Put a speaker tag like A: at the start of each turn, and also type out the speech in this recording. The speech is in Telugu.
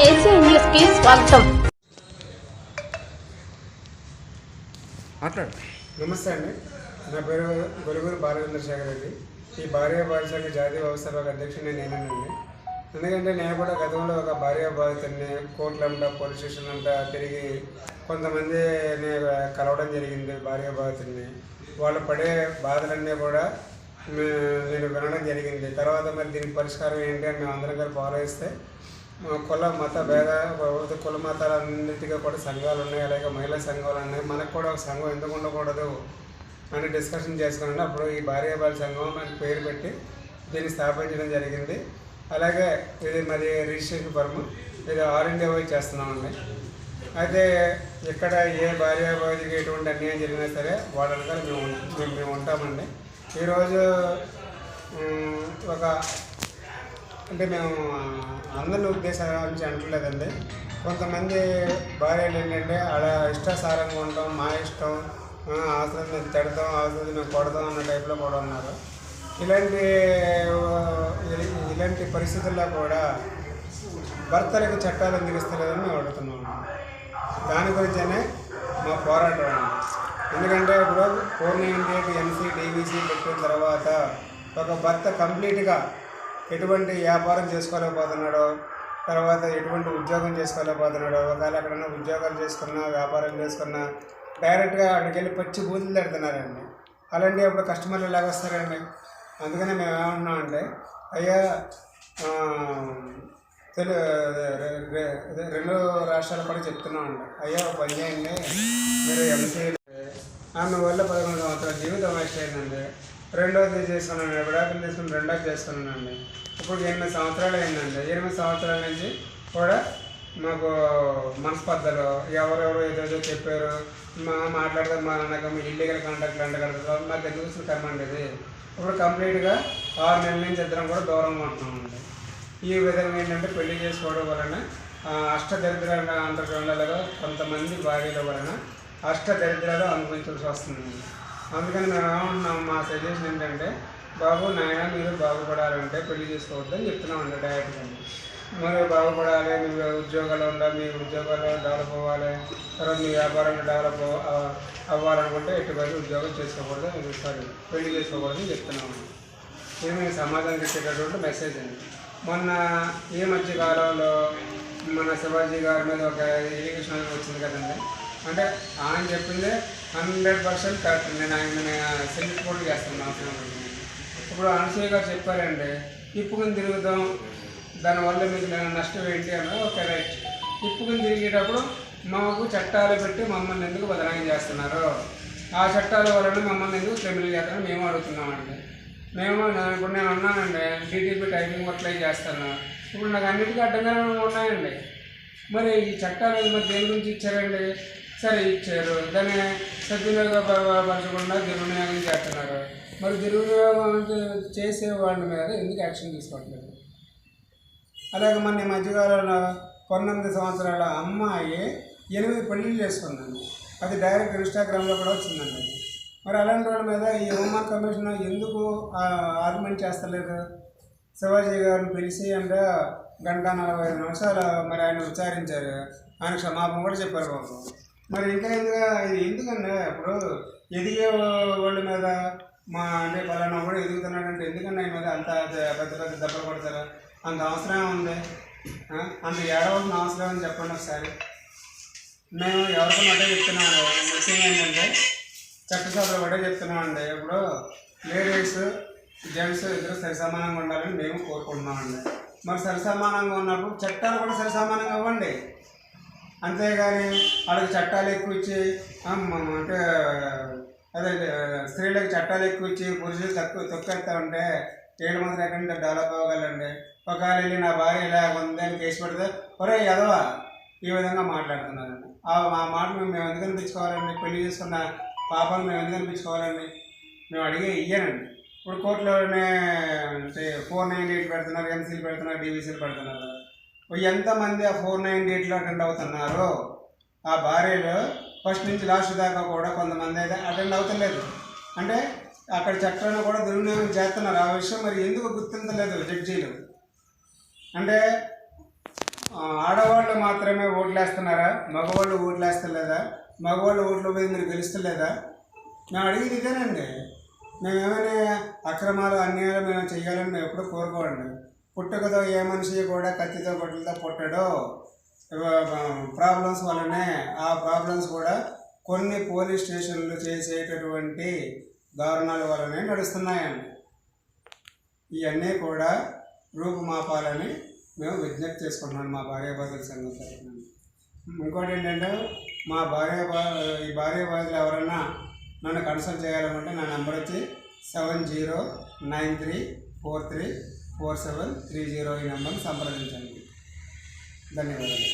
A: ఏసీ న్యూస్ కి స్వాగతం.
B: నమస్తే అండి, నా పేరు గొలుగురు బాలచంద్రశేఖర్ రెడ్డి. ఈ భార్య బాధితుల జాతీయ వ్యవస్థాపక అధ్యక్షుడిని నేనేనండి. ఎందుకంటే నేను కూడా గతంలో ఒక భార్య బాధితుడిని కోర్టులంట పోలీస్ స్టేషన్ అంతా తిరిగి కొంతమందిని కలవడం జరిగింది. భార్య బాధితుడిని వాళ్ళు పడే బాధలన్నీ కూడా నేను వినడం జరిగింది. తర్వాత మరి దీనికి పరిష్కారం ఏంటి అని మేము అందరం కలిసి ఆలోచిస్తే కుల మత కుల మతాలన్నింటిగా కూడా సంఘాలు ఉన్నాయి, అలాగే మహిళా సంఘాలు ఉన్నాయి. మనకు కూడా ఒక సంఘం ఎందుకు ఉండకూడదు అని డిస్కషన్ చేసుకున్నాను. అప్పుడు ఈ భార్యాభర్తల సంఘం మనకి పేరు పెట్టి దీన్ని స్థాపించడం జరిగింది. అలాగే ఇది మరి రిజిస్ట్రేషన్ ఫర్మ్ ఇది ఆల్ ఇండియా వైజ్ చేస్తున్నామండి. అయితే ఇక్కడ ఏ భార్యాభర్తకి ఎటువంటి అన్యాయం జరిగినా సరే వాళ్ళ వెనకాల మేము ఉంటామండి. ఈరోజు ఒక అంటే మేము అందరి ఉద్దేశాన్ని అంటలేదండి. కొంతమంది భార్యలు ఏంటంటే అలా ఇష్టాసారంగా ఉంటాం, మా ఇష్టం, అవసరం మేము తిడతాం, అవసరం మేము కొడతాం అన్న టైప్లో కూడా ఉన్నారు. ఇలాంటి పరిస్థితుల్లో కూడా భర్తలకు చట్టాలు ఎందుకు ఇస్తలేదని మేము అడుగుతున్నాము. దాని గురించనే మా పోరాటం అండి. ఎందుకంటే ఇప్పుడు 498 NC DVC పెట్టిన తర్వాత ఒక భర్త కంప్లీట్గా ఎటువంటి వ్యాపారం చేసుకోలేకపోతున్నాడో, తర్వాత ఎటువంటి ఉద్యోగం చేసుకోలేకపోతున్నాడో, ఒకవేళ ఎక్కడన్నా ఉద్యోగాలు చేసుకున్నా వ్యాపారం చేసుకున్నా డైరెక్ట్గా అక్కడికి వెళ్ళి పచ్చి బూతులు తిడుతున్నారండి. అలాంటి అప్పుడు కస్టమర్లు ఎలాగ వస్తారండి? అందుకనే మేము ఏమంటున్నామంటే, అయ్యా రెండు రాష్ట్రాలు కూడా చెప్తున్నామండి, అయ్యా పని చేయండి, మీరు ఎంసీ ఆమె వల్ల 11 సంవత్సరాల జీవితం వేస్ట్ అయిందండి. రెండోది చేసుకున్నాను, విడాకులు తీసుకుని రెండోది చేసుకున్నానండి. ఇప్పుడు 8 సంవత్సరాలు అయిందండి. 8 సంవత్సరాల నుంచి కూడా మాకు మనస్పర్ధలు, ఎవరెవరు ఏదేదో చెప్పారు, మాట్లాడదాం మా నమ్మకం ఇల్లీగల్ కాంటాక్ట్లు అంటగలుగుతాం, మాకు ఎందుకు కర్మండి ఇది. ఇప్పుడు కంప్లీట్గా 6 నెలల నుంచి ఇద్దరం కూడా దూరంగా ఉంటున్నామండి. ఈ విధంగా ఏంటంటే పెళ్లి చేసుకోవడం వలన అష్టదరిద్రాలు అంతర్గంలో కొంతమంది భార్యల వలన అష్టదరిద్రాలు అనుభవించాల్సి వస్తుందండి. అందుకని మేము ఏమంటున్నాం, మా సజెషన్ ఏంటంటే, బాబు నాయన మీరు బాగుపడాలంటే పెళ్లి చేసుకోవద్దని చెప్తున్నామండి డైరెక్ట్గా. మీరు బాగుపడాలి, మీ ఉద్యోగాలు ఉండాలి, మీ ఉద్యోగాలు డెవలప్ అవ్వాలి, తర్వాత మీ వ్యాపారంలో డెవలప్ అవ్వాలనుకుంటే ఎటువంటి ఉద్యోగం చేసుకోకూడదు, పెళ్లి చేసుకోకూడదని చెప్తున్నామండి. ఇది మేము సమాజానికి ఇచ్చేటటువంటి మెసేజ్ అండి. మొన్న ఈ మధ్య కాలంలో మన శివాజీ గారి మీద ఒక ఎలిగేషన్ వచ్చింది కదండి. అంటే ఆయన చెప్పింది 100% కరెక్ట్. నేను ఆయన సెల్ఫ్ చేస్తున్నాను. ఇప్పుడు అనసూయ గారు చెప్పారండి, ఇప్పుకుని తిరుగుతాం, దానివల్ల మీకు నష్టం ఏంటి అన్న ఒక రైట్. ఇప్పుకుని తిరిగేటప్పుడు మాకు చట్టాలు పెట్టి మమ్మల్ని ఎందుకు బదనాయం చేస్తున్నారు, ఆ చట్టాల వలన మమ్మల్ని ఎందుకు క్రిమినల్ చేస్తారని మేము అడుగుతున్నామండి. ఇప్పుడు నేను ఉన్నానండి, DTP టైపింగ్ అప్లై చేస్తాను. ఇప్పుడు నాకు అన్నిటికీ అడ్డంగానే ఉన్నాయండి. మరి ఈ చట్టాలు మరి దేని గురించి ఇచ్చారండి? సరే ఇచ్చారు, దాన్ని సద్వినియోగపరచకుండా దుర్వినియోగం చేస్తున్నారు. మరి దుర్వినియోగం చేసే వాళ్ళ మీద ఎందుకు యాక్షన్ తీసుకోవట్లేదు? అలాగే మన ఈ మధ్యకాలంలో 19 సంవత్సరాల అమ్మాయి 8 పెళ్ళిళ్ళు చేసుకుందండి. అది డైరెక్ట్ ఇన్స్టాగ్రామ్లో కూడా వచ్చిందండి. మరి అలాంటి వాళ్ళ మీద ఈ ఉమెన్ కమిషన్ ఎందుకు ఆర్గ్యుమెంట్ చేస్తలేదు? శివాజీ గారిని పిలిచి అంటే 1:45 నిమిషాలు మరి ఆయన విచారించారు, ఆయన క్షమాపణ కూడా చెప్పారు బాబు. మరి ఇంకా ఎందుకంటే ఇప్పుడు ఎదిగే వాళ్ళ మీద అంటే పలానా కూడా ఎదుగుతున్నాడంటే ఎందుకంటే ఆయన మీద అంత పెద్ద పెద్ద దెబ్బలు కొడతారు? అంత అవసరం ఉంది, అంత ఏడవలసిన అవసరం అని చెప్పండి ఒకసారి. మేము ఎవరికైనా అదే చెప్తున్నాము. ముఖ్యంగా ఏంటంటే చట్టసభలో కూడా చెప్తున్నామండి, ఇప్పుడు లేడీస్ జెంట్స్ ఇద్దరు సరిసమానంగా ఉండాలని మేము కోరుకుంటున్నామండి. మరి సరిసమానంగా ఉన్నప్పుడు చట్టాలు కూడా సరిసమానంగా ఇవ్వండి. అంతేగాని వాళ్ళకి చట్టాలు ఎక్కువ ఇచ్చి అంటే అదే స్త్రీలకు చట్టాలు ఎక్కువ ఇచ్చి పురుషులు తొక్కేస్తామంటే ఏడు మాత్రం ఎక్కడి నుంచి డెవలప్ అవ్వగలండి. ఒకవేళ వెళ్ళి నా భార్య ఇలా ఉంది అని కేసు పెడితే ఒరే ఎదవా ఈ విధంగా మాట్లాడుతున్నారండి. ఆ మాటలు మేము ఎందుకు అనిపించుకోవాలండి? పెళ్లి చేసుకున్న పాపాలు మేము ఎందుకు అనిపించుకోవాలండి? మేము అడిగే ఇయ్యానండి. ఇప్పుడు కోర్టులోనే 498 పెడుతున్నారు, MCలు పెడుతున్నారు, DVCలు పెడుతున్నారు. ఎంతమంది ఆ 498లో అటెండ్ అవుతున్నారు? ఆ భార్యలు ఫస్ట్ నుంచి లాస్ట్ దాకా కూడా కొంతమంది అయితే అటెండ్ అవుతలేదు. అంటే అక్కడ చట్టాన్ని కూడా దుర్వినియోగం చేస్తున్నారు. ఆ విషయం మరి ఎందుకు గుర్తించలేదు జడ్జీలు? అంటే ఆడవాళ్ళు మాత్రమే ఓట్లేస్తున్నారా? మగవాళ్ళు ఓట్లేస్తలేదా? మగవాళ్ళు ఓట్లు పోయి మీరు గెలుస్తలేదా? మేము అడిగేది ఇదేనండి. మేము ఏమైనా అక్రమాలు అన్యాయాలు మేము చేయాలని మేము ఎప్పుడూ కోరుకోండి. పుట్టుకతో ఏ మనిషి కూడా కత్తితో గొడ్లతో పుట్టడో. ప్రాబ్లమ్స్ వల్లనే ఆ ప్రాబ్లమ్స్ కూడా కొన్ని పోలీస్ స్టేషన్లు చేసేటటువంటి దారుణాల వల్లనే నడుస్తున్నాయండి. ఇవన్నీ కూడా రూపుమాపాలని మేము విజ్ఞప్తి చేసుకుంటున్నాం మా భార్యాభర్తల సంఘం తరఫున. ఇంకోటి ఏంటంటే మా భార్యాభర్తలు ఎవరన్నా నన్ను కన్సల్ట్ చేయాలనుకుంటే నా నెంబర్ వచ్చి 7093434730 ఈ నెంబర్ని సంప్రదించండి. ధన్యవాదాలు.